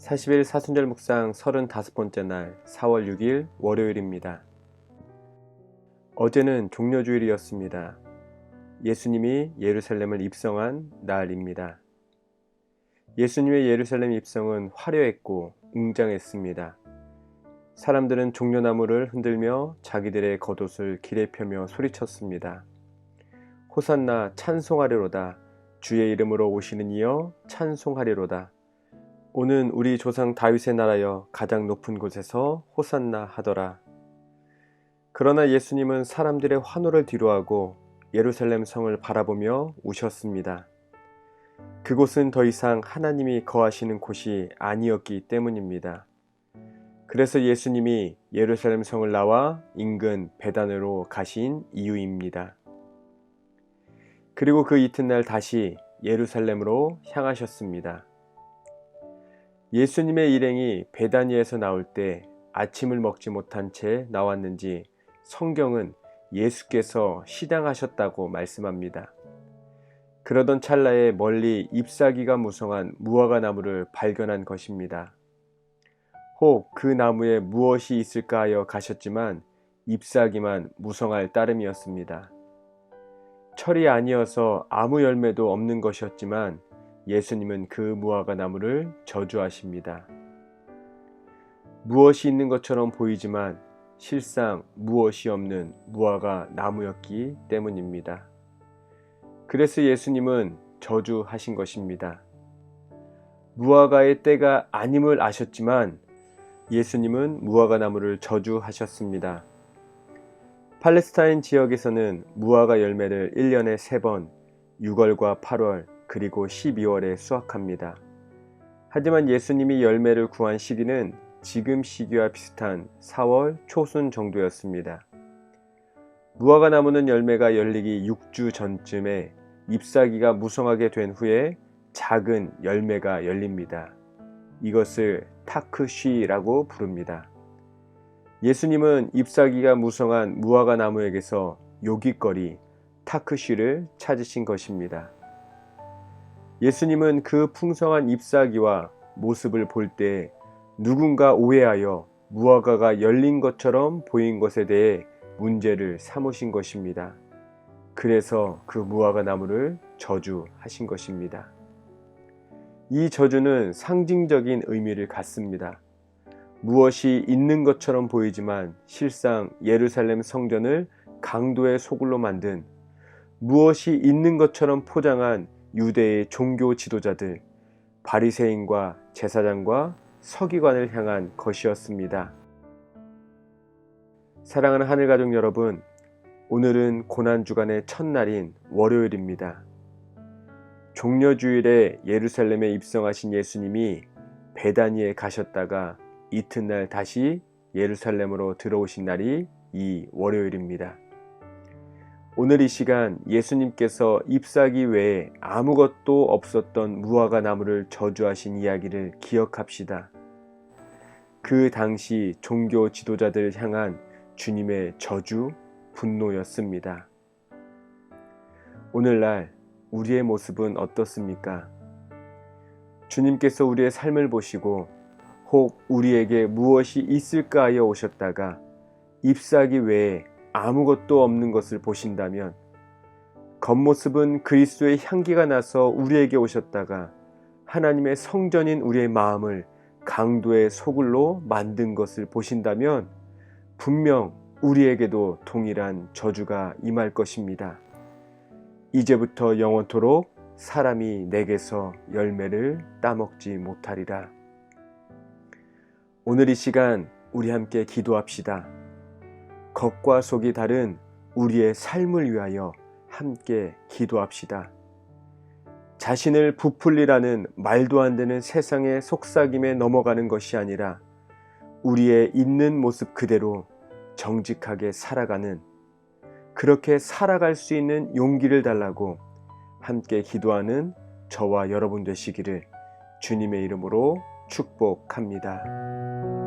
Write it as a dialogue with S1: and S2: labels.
S1: 40일 사순절 묵상 35번째 날 4월 6일 월요일입니다. 어제는 종려주일이었습니다. 예수님이 예루살렘을 입성한 날입니다. 예수님의 예루살렘 입성은 화려했고 웅장했습니다. 사람들은 종려나무를 흔들며 자기들의 겉옷을 길에 펴며 소리쳤습니다. 호산나 찬송하리로다. 주의 이름으로 오시는 이여 찬송하리로다. 오는 우리 조상 다윗의 나라여 가장 높은 곳에서 호산나 하더라. 그러나 예수님은 사람들의 환호를 뒤로하고 예루살렘 성을 바라보며 우셨습니다. 그곳은 더 이상 하나님이 거하시는 곳이 아니었기 때문입니다. 그래서 예수님이 예루살렘 성을 나와 인근 베단으로 가신 이유입니다. 그리고 그 이튿날 다시 예루살렘으로 향하셨습니다. 예수님의 일행이 베다니에서 나올 때 아침을 먹지 못한 채 나왔는지 성경은 예수께서 시장하셨다고 말씀합니다. 그러던 찰나에 멀리 잎사귀가 무성한 무화과 나무를 발견한 것입니다. 혹 그 나무에 무엇이 있을까 하여 가셨지만 잎사귀만 무성할 따름이었습니다. 철이 아니어서 아무 열매도 없는 것이었지만 예수님은 그 무화과 나무를 저주하십니다. 무엇이 있는 것처럼 보이지만 실상 무엇이 없는 무화과 나무였기 때문입니다. 그래서 예수님은 저주하신 것입니다. 무화과의 때가 아님을 아셨지만 예수님은 무화과 나무를 저주하셨습니다. 팔레스타인 지역에서는 무화과 열매를 1년에 3번 6월과 8월 그리고 12월에 수확합니다. 하지만 예수님이 열매를 구한 시기는 지금 시기와 비슷한 4월 초순 정도였습니다. 무화과 나무는 열매가 열리기 6주 전쯤에 잎사귀가 무성하게 된 후에 작은 열매가 열립니다. 이것을 타크쉬라고 부릅니다. 예수님은 잎사귀가 무성한 무화과 나무에게서 요깃거리 타크쉬를 찾으신 것입니다. 예수님은 그 풍성한 잎사귀와 모습을 볼 때 누군가 오해하여 무화과가 열린 것처럼 보인 것에 대해 문제를 삼으신 것입니다. 그래서 그 무화과 나무를 저주하신 것입니다. 이 저주는 상징적인 의미를 갖습니다. 무엇이 있는 것처럼 보이지만 실상 예루살렘 성전을 강도의 소굴로 만든, 무엇이 있는 것처럼 포장한 유대의 종교 지도자들, 바리새인과 제사장과 서기관을 향한 것이었습니다. 사랑하는 하늘가족 여러분, 오늘은 고난주간의 첫날인 월요일입니다. 종려주일에 예루살렘에 입성하신 예수님이 베다니에 가셨다가 이튿날 다시 예루살렘으로 들어오신 날이 이 월요일입니다. 오늘 이 시간 예수님께서 잎사귀 외에 아무것도 없었던 무화과 나무를 저주하신 이야기를 기억합시다. 그 당시 종교 지도자들을 향한 주님의 저주, 분노였습니다. 오늘날 우리의 모습은 어떻습니까? 주님께서 우리의 삶을 보시고 혹 우리에게 무엇이 있을까 하여 오셨다가 잎사귀 외에 아무것도 없는 것을 보신다면, 겉모습은 그리스도의 향기가 나서 우리에게 오셨다가 하나님의 성전인 우리의 마음을 강도의 소굴로 만든 것을 보신다면 분명 우리에게도 동일한 저주가 임할 것입니다. 이제부터 영원토록 사람이 내게서 열매를 따먹지 못하리라. 오늘 이 시간 우리 함께 기도합시다. 겉과 속이 다른 우리의 삶을 위하여 함께 기도합시다. 자신을 부풀리라는 말도 안 되는 세상의 속삭임에 넘어가는 것이 아니라 우리의 있는 모습 그대로 정직하게 살아가는, 그렇게 살아갈 수 있는 용기를 달라고 함께 기도하는 저와 여러분 되시기를 주님의 이름으로 축복합니다.